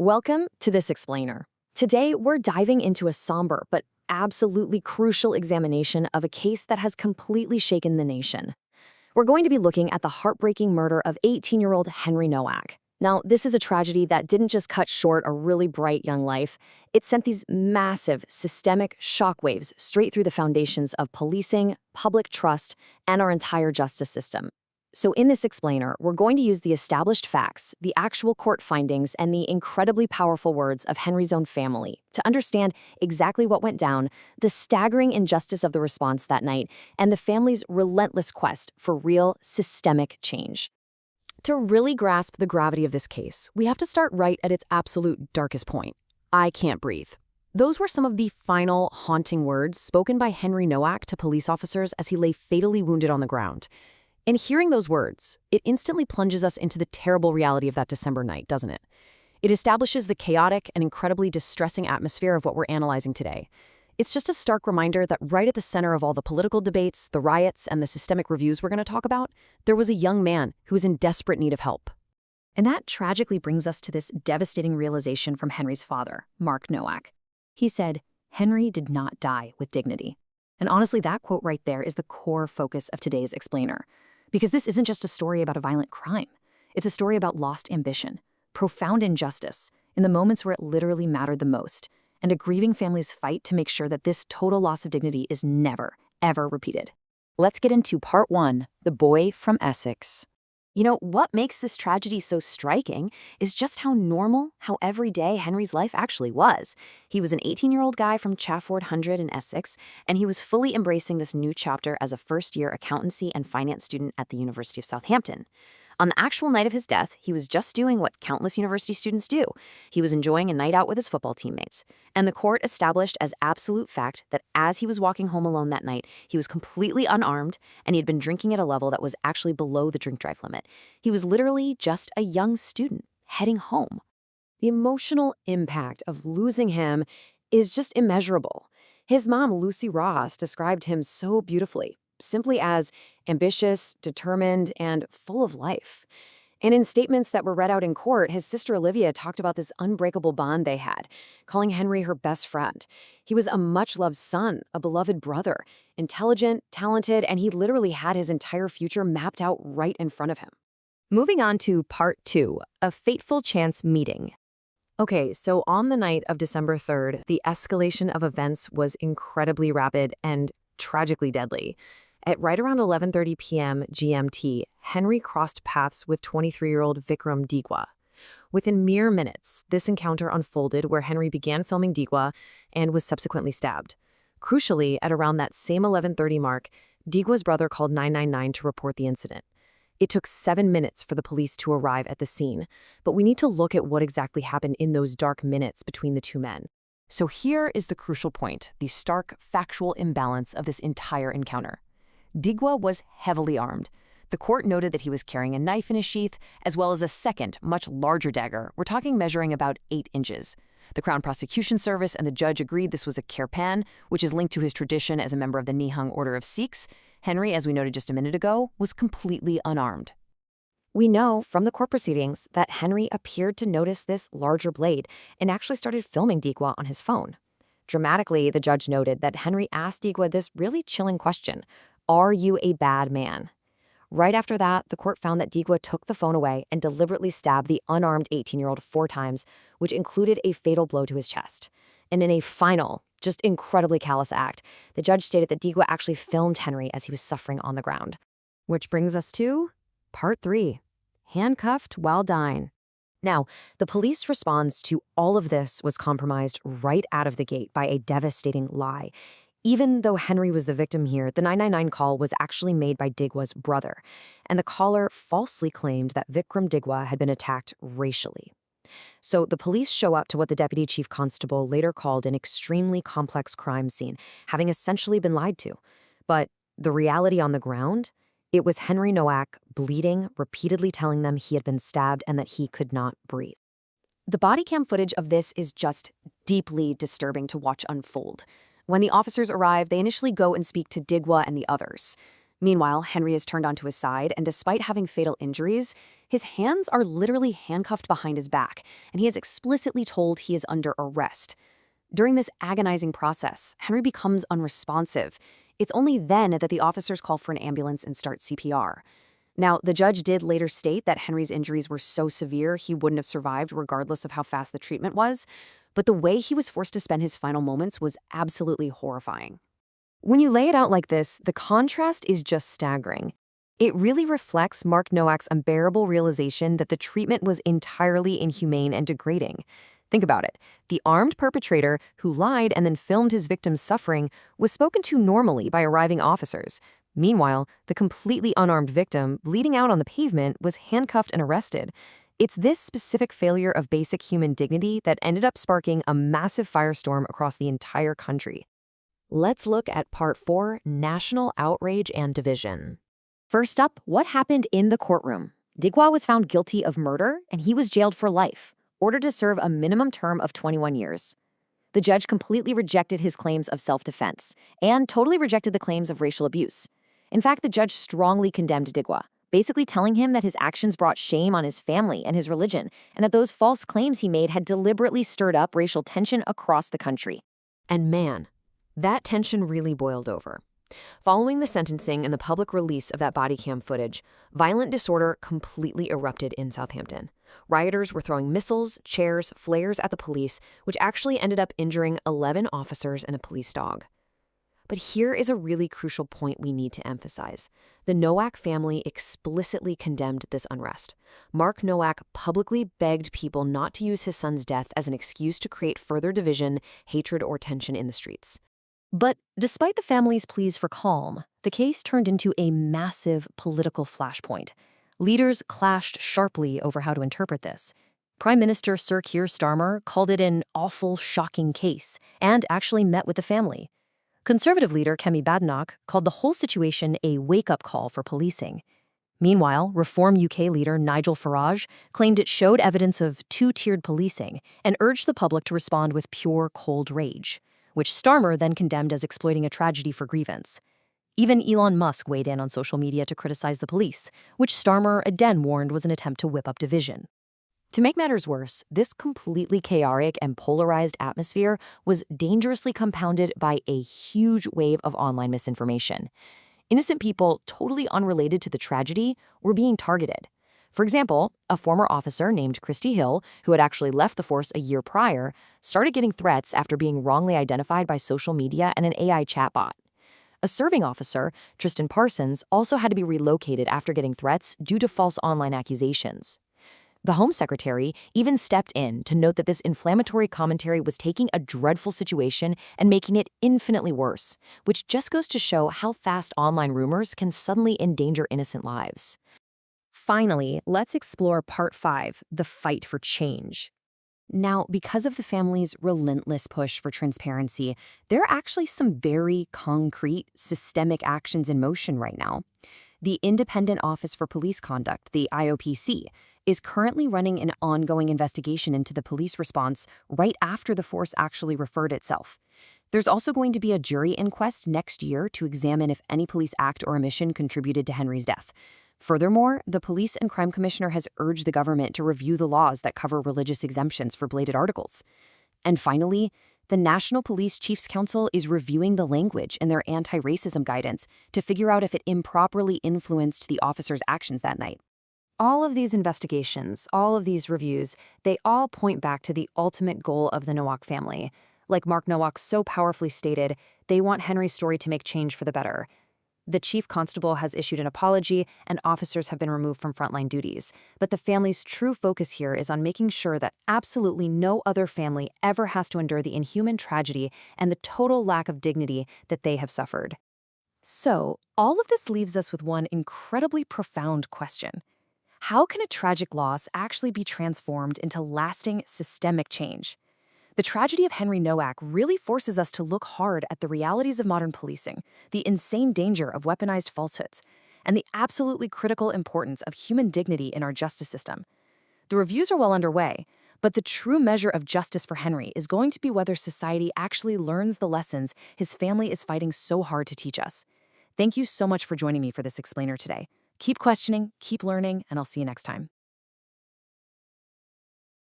Welcome to This Explainer. Today, we're diving into a somber but absolutely crucial examination of a case that has completely shaken the nation. We're going to be looking at the heartbreaking murder of 18-year-old Henry Nowak. Now, this is a tragedy that didn't just cut short a really bright young life, it sent these massive, systemic shockwaves straight through the foundations of policing, public trust, and our entire justice system. So in this explainer, we're going to use the established facts, the actual court findings, and the incredibly powerful words of Henry's own family to understand exactly what went down, the staggering injustice of the response that night, and the family's relentless quest for real, systemic change. To really grasp the gravity of this case, we have to start right at its absolute darkest point. I can't breathe. Those were some of the final, haunting words spoken by Henry Nowak to police officers as he lay fatally wounded on the ground. And hearing those words, it instantly plunges us into the terrible reality of that December night, doesn't it? It establishes the chaotic and incredibly distressing atmosphere of what we're analyzing today. It's just a stark reminder that right at the center of all the political debates, the riots, and the systemic reviews we're going to talk about, there was a young man who was in desperate need of help. And that tragically brings us to this devastating realization from Henry's father, Mark Nowak. He said, "Henry did not die with dignity." And honestly, that quote right there is the core focus of today's explainer. Because this isn't just a story about a violent crime. It's a story about lost ambition, profound injustice, in the moments where it literally mattered the most, and a grieving family's fight to make sure that this total loss of dignity is never, ever repeated. Let's get into part one, the boy from Essex. You know, what makes this tragedy so striking is just how normal, how everyday Henry's life actually was. He was an 18-year-old guy from Chafford Hundred in Essex, and he was fully embracing this new chapter as a first-year accountancy and finance student at the University of Southampton. On the actual night of his death, he was just doing what countless university students do. He was enjoying a night out with his football teammates. And the court established as absolute fact that as he was walking home alone that night, he was completely unarmed, and he had been drinking at a level that was actually below the drink drive limit. He was literally just a young student heading home. The emotional impact of losing him is just immeasurable. His mom, Lucy Ross, described him so beautifully, simply as ambitious, determined, and full of life. And in statements that were read out in court, his sister Olivia talked about this unbreakable bond they had, calling Henry her best friend. He was a much-loved son, a beloved brother, intelligent, talented, and he literally had his entire future mapped out right in front of him. Moving on to part two, a fateful chance meeting. Okay, so on the night of December 3rd, the escalation of events was incredibly rapid and tragically deadly. At right around 11:30 p.m. GMT, Henry crossed paths with 23-year-old Vikram Digwa. Within mere minutes, this encounter unfolded where Henry began filming Digwa and was subsequently stabbed. Crucially, at around that same 11:30 mark, Digwa's brother called 999 to report the incident. It took 7 minutes for the police to arrive at the scene, but we need to look at what exactly happened in those dark minutes between the two men. So here is the crucial point, the stark, factual imbalance of this entire encounter. Digwa was heavily armed. The court noted that he was carrying a knife in his sheath, as well as a second, much larger dagger. We're talking measuring about 8 inches. The Crown Prosecution Service and the judge agreed this was a kirpan, which is linked to his tradition as a member of the Nihang Order of Sikhs. Henry, as we noted just a minute ago, was completely unarmed. We know from the court proceedings that Henry appeared to notice this larger blade and actually started filming Digwa on his phone. Dramatically, the judge noted that Henry asked Digwa this really chilling question: "Are you a bad man?" Right after that, the court found that Digwa took the phone away and deliberately stabbed the unarmed 18-year-old 4 times, which included a fatal blow to his chest. And in a final, just incredibly callous act, the judge stated that Digwa actually filmed Henry as he was suffering on the ground. Which brings us to part 3, handcuffed while dying. Now, the police response to all of this was compromised right out of the gate by a devastating lie. Even though Henry was the victim here, the 999 call was actually made by Digwa's brother, and the caller falsely claimed that Vikram Digwa had been attacked racially. So the police show up to what the deputy chief constable later called an extremely complex crime scene, having essentially been lied to. But the reality on the ground? It was Henry Nowak, bleeding, repeatedly telling them he had been stabbed and that he could not breathe. The body cam footage of this is just deeply disturbing to watch unfold. When the officers arrive, they initially go and speak to Digwa and the others. Meanwhile, Henry is turned onto his side, and despite having fatal injuries, His hands are literally handcuffed behind his back, and he is explicitly told he is under arrest. During this agonizing process, Henry becomes unresponsive. It's only then that the officers call for an ambulance and start CPR. Now, the judge did later state that Henry's injuries were so severe he wouldn't have survived regardless of how fast the treatment was, but the way he was forced to spend his final moments was absolutely horrifying. When you lay it out like this, the contrast is just staggering. It really reflects Mark Nowak's unbearable realization that the treatment was entirely inhumane and degrading. Think about it. The armed perpetrator who lied and then filmed his victim's suffering was spoken to normally by arriving officers. Meanwhile, the completely unarmed victim, bleeding out on the pavement, was handcuffed and arrested. It's this specific failure of basic human dignity that ended up sparking a massive firestorm across the entire country. Let's look at Part 4, National Outrage and Division. First up, what happened in the courtroom? Digwa was found guilty of murder, and he was jailed for life, ordered to serve a minimum term of 21 years. The judge completely rejected his claims of self-defense and totally rejected the claims of racial abuse. In fact, the judge strongly condemned Digwa, basically telling him that his actions brought shame on his family and his religion, and that those false claims he made had deliberately stirred up racial tension across the country. And man, that tension really boiled over. Following the sentencing and the public release of that body cam footage, violent disorder completely erupted in Southampton. Rioters were throwing missiles, chairs, flares at the police, which actually ended up injuring 11 officers and a police dog. But here is a really crucial point we need to emphasize. The Nowak family explicitly condemned this unrest. Mark Nowak publicly begged people not to use his son's death as an excuse to create further division, hatred, or tension in the streets. But despite the family's pleas for calm, the case turned into a massive political flashpoint. Leaders clashed sharply over how to interpret this. Prime Minister Sir Keir Starmer called it an awful, shocking case and actually met with the family. Conservative leader Kemi Badenoch called the whole situation a wake-up call for policing. Meanwhile, Reform UK leader Nigel Farage claimed it showed evidence of two-tiered policing and urged the public to respond with pure, cold rage, which Starmer then condemned as exploiting a tragedy for grievance. Even Elon Musk weighed in on social media to criticize the police, which Starmer again warned was an attempt to whip up division. To make matters worse, this completely chaotic and polarized atmosphere was dangerously compounded by a huge wave of online misinformation. Innocent people totally unrelated to the tragedy were being targeted. For example, a former officer named Christy Hill, who had actually left the force a year prior, started getting threats after being wrongly identified by social media and an AI chatbot. A serving officer, Tristan Parsons, also had to be relocated after getting threats due to false online accusations. The Home Secretary even stepped in to note that this inflammatory commentary was taking a dreadful situation and making it infinitely worse, which just goes to show how fast online rumors can suddenly endanger innocent lives. Finally, let's explore Part 5, the fight for change. Now, because of the family's relentless push for transparency, there are actually some very concrete, systemic actions in motion right now. The Independent Office for Police Conduct, the IOPC, is currently running an ongoing investigation into the police response right after the force actually referred itself. There's also going to be a jury inquest next year to examine if any police act or omission contributed to Henry's death. Furthermore, the Police and Crime Commissioner has urged the government to review the laws that cover religious exemptions for bladed articles. And finally, the National Police Chiefs Council is reviewing the language in their anti-racism guidance to figure out if it improperly influenced the officers' actions that night. All of these investigations, all of these reviews, they all point back to the ultimate goal of the Nowak family. Like Mark Nowak so powerfully stated, they want Henry's story to make change for the better. The chief constable has issued an apology, and officers have been removed from frontline duties. But the family's true focus here is on making sure that absolutely no other family ever has to endure the inhuman tragedy and the total lack of dignity that they have suffered. So, all of this leaves us with one incredibly profound question. How can a tragic loss actually be transformed into lasting systemic change? The tragedy of Henry Nowak really forces us to look hard at the realities of modern policing, the insane danger of weaponized falsehoods, and the absolutely critical importance of human dignity in our justice system. The reviews are well underway, but the true measure of justice for Henry is going to be whether society actually learns the lessons his family is fighting so hard to teach us. Thank you so much for joining me for this explainer today. Keep questioning, keep learning, and I'll see you next time.